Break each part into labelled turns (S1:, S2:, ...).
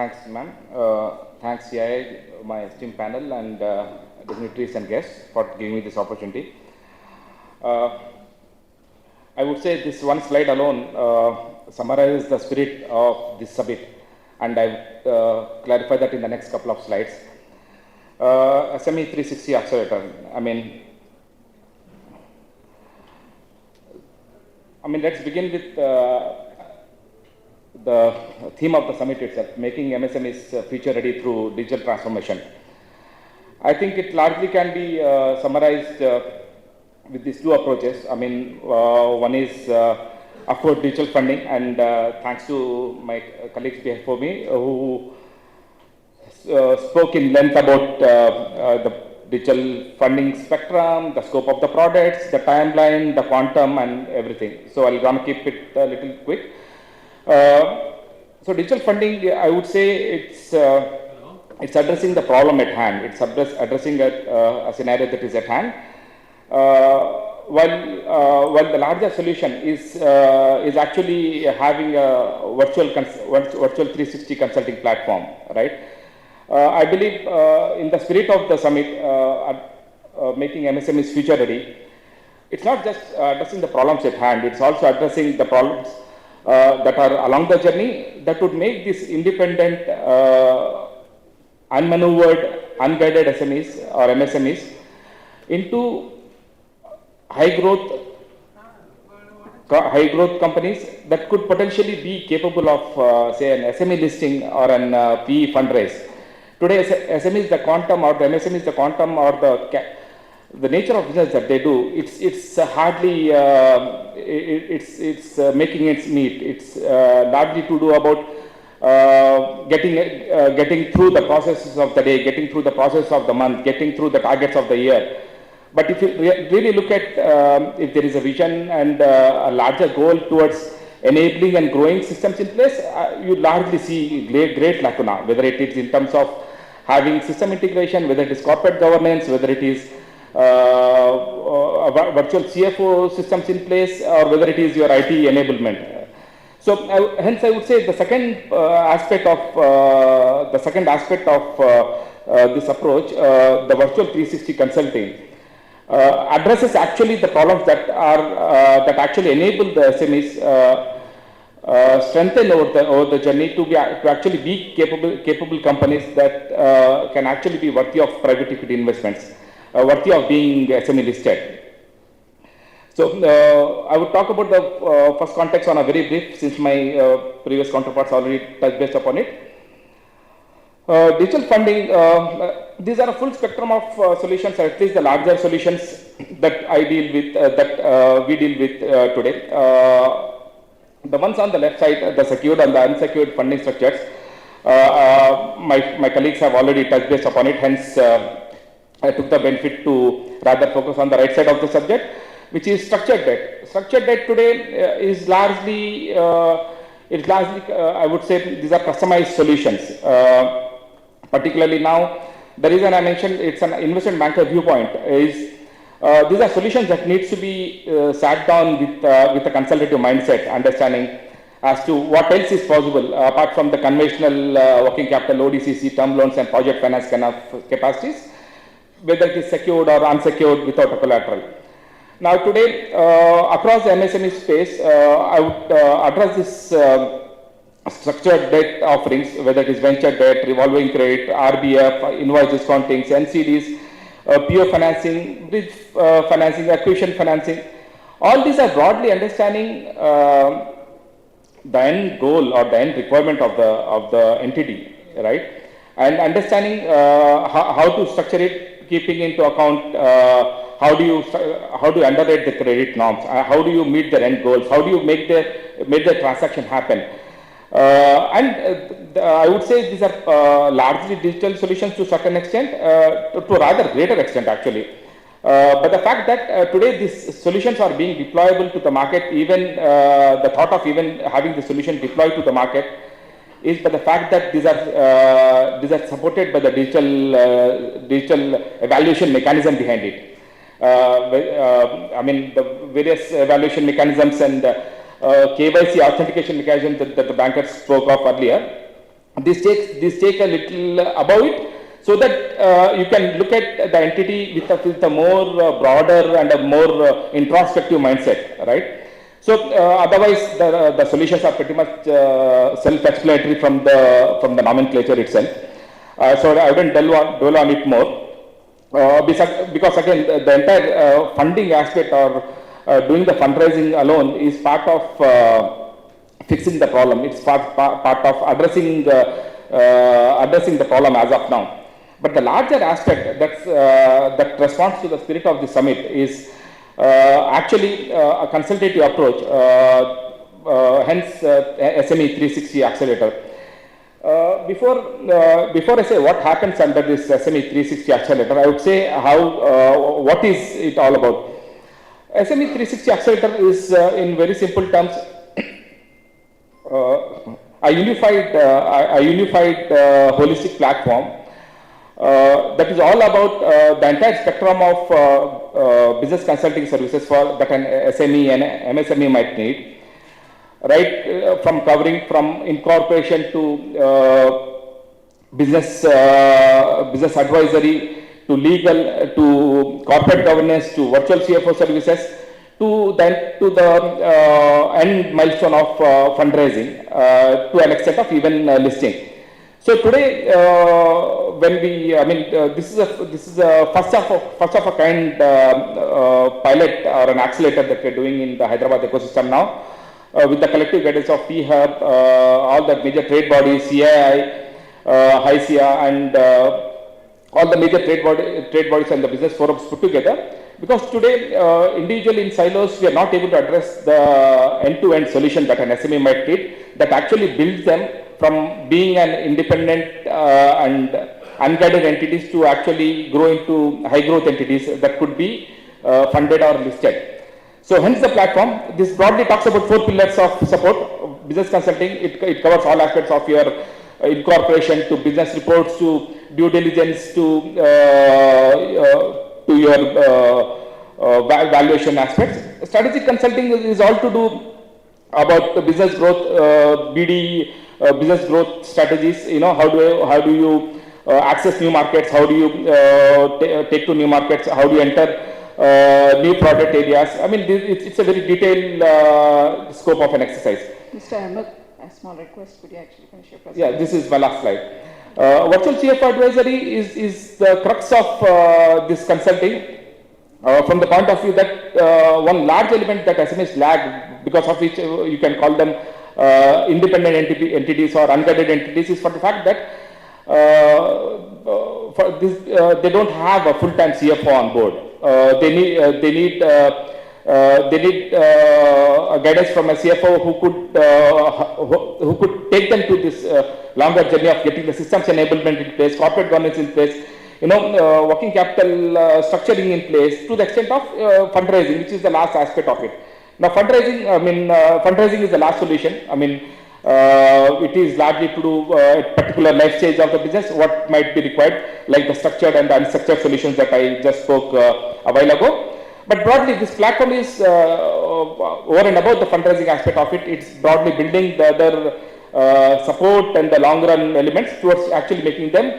S1: Thanks, ma'am. Thanks, CII, my esteemed panel, and dignitaries and guests for giving me this opportunity. I would say this one slide alone summarizes the spirit of this summit, and I clarify that in the next couple of slides. SME 360 Accelerator. I mean, let's begin with the theme of the summit itself, making MSMEs future ready through digital transformation. I think it largely can be summarized with these two approaches. One is of course digital funding, and thanks to my colleagues before me who spoke in length about the digital funding spectrum, the scope of the products, the timeline, the quantum, and everything. So I'll gonna keep it a little quick. So digital funding, I would say it's addressing the problem at hand. It's addressing a scenario that is at hand. While the larger solution is actually having a virtual 360 consulting platform, right? I believe in the spirit of the summit, making MSMEs future ready, it's not just addressing the problems at hand, it's also addressing the problems that are along the journey that would make this independent, unmaneuvered, unguided SMEs or MSMEs into high growth companies that could potentially be capable of, say, an SME listing or an PE fundraise. Today, SME is the quantum, or the MSME is the quantum, or the nature of business that they do. It's hardly it's making its meat. It's largely to do about getting through the processes of the day, getting through the process of the month, getting through the targets of the year. But if you really look at if there is a vision and a larger goal towards enabling and growing systems in place, you largely see great lacuna, whether it is in terms of having system integration, whether it is corporate governance, whether it is virtual CFO systems in place, or whether it is your IT enablement. So hence I would say the second aspect of this approach, the virtual 360 consulting, addresses actually the problems that actually enable the SMEs strengthen over the journey to actually be capable companies that can actually be worthy of private equity investments, worthy of being SME listed. So I would talk about the first context on a very brief, since my previous counterparts already touched base upon it. Digital funding, these are a full spectrum of solutions, or at least the larger solutions that I deal with, we deal with today. The ones on the left side, the secured and the unsecured funding structures, my colleagues have already touched base upon it, hence I took the benefit to rather focus on the right side of the subject, which is structured debt. Structured debt today is largely, I would say, these are customized solutions. Particularly now, the reason I mentioned it's an investment banker viewpoint is these are solutions that needs to be sat down with a consultative mindset, understanding as to what else is possible apart from the conventional working capital, ODCC, term loans, and project finance kind of capacities, whether it is secured or unsecured without a collateral. Now today, across the MSME space, I would address this structured debt offerings, whether it is venture debt, revolving credit, RBF, invoice discounting, NCDs, PO financing, bridge financing, acquisition financing. All these are broadly understanding the end goal or the end requirement of the entity, right? And understanding how to structure it, keeping into account how do you underwrite the credit norms, how do you meet the end goals, how do you make the transaction happen. I would say these are largely digital solutions to a certain extent, to a rather greater extent actually. But the fact that today these solutions are being deployable to the market, even the thought of even having the solution deployed to the market is by the fact that these are supported by the digital evaluation mechanism behind it. The various evaluation mechanisms and KYC authentication mechanism that the bankers spoke of earlier, This take a little above it, so that you can look at the entity with a more broader and a more introspective mindset, right? So otherwise, the solutions are pretty much self-explanatory from the nomenclature itself. So I wouldn't dwell on it more. Because again, the entire funding aspect or doing the fundraising alone is part of fixing the problem. It's part of addressing the problem as of now. But the larger aspect that responds to the spirit of the summit is actually a consultative approach, hence SME 360 accelerator. Before I say what happens under this SME 360 accelerator, I would say what is it all about. SME 360 accelerator is, in very simple terms, a unified holistic platform that is all about the entire spectrum of business consulting services that an SME and MSME might need. Right, from covering from incorporation to business advisory, to legal, to corporate governance, to virtual CFO services, to the end milestone of fundraising, to an extent of even listing. So today, this is a first of a kind pilot or an accelerator that we're doing in the Hyderabad ecosystem now. With the collective guidance of P-Hub, all the major trade bodies, CII, HICIA, and all the major trade bodies and the business forums put together. Because today, individually in silos, we are not able to address the end-to-end solution that an SME might need, that actually builds them from being an independent and unguided entities to actually grow into high-growth entities that could be funded or listed. So hence the platform. This broadly talks about 4 pillars of support. Business consulting, it covers all aspects of your incorporation, to business reports, to due diligence, to your valuation aspects. Strategic consulting is all to do about the business growth, BD, business growth strategies. You know, how do you access new markets? How do you take to new markets? How do you enter new product areas? I mean, it's a very detailed scope of an exercise.
S2: Mr. Ahmed, a small request, could you actually finish your presentation?
S1: Yeah, this is my last slide. Virtual CFO advisory is the crux of this consulting, from the point of view that one large element that SMEs lag, because of which you can call them independent entities or unguided entities, is for the fact that they don't have a full-time CFO on board. They need a guidance from a CFO who could take them to this longer journey of getting the systems enablement in place, corporate governance in place, working capital structuring in place, to the extent of fundraising, which is the last aspect of it. Now, fundraising is the last solution. It is largely to do at particular life stage of the business, what might be required, like the structured and the unstructured solutions that I just spoke a while ago. But broadly, this platform is over and above the fundraising aspect of it. It's broadly building the other support and the long run elements towards actually making them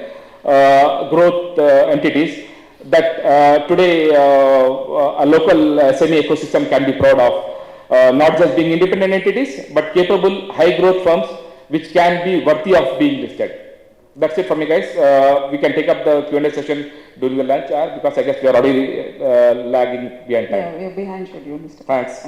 S1: growth entities that today a local SME ecosystem can be proud of. Not just being independent entities, but capable high growth firms which can be worthy of being listed. That's it for me, guys. We can take up the Q&A session during the lunch hour, because I guess we are already lagging behind time.
S2: Yeah, we are behind schedule, Mr.
S1: Thanks.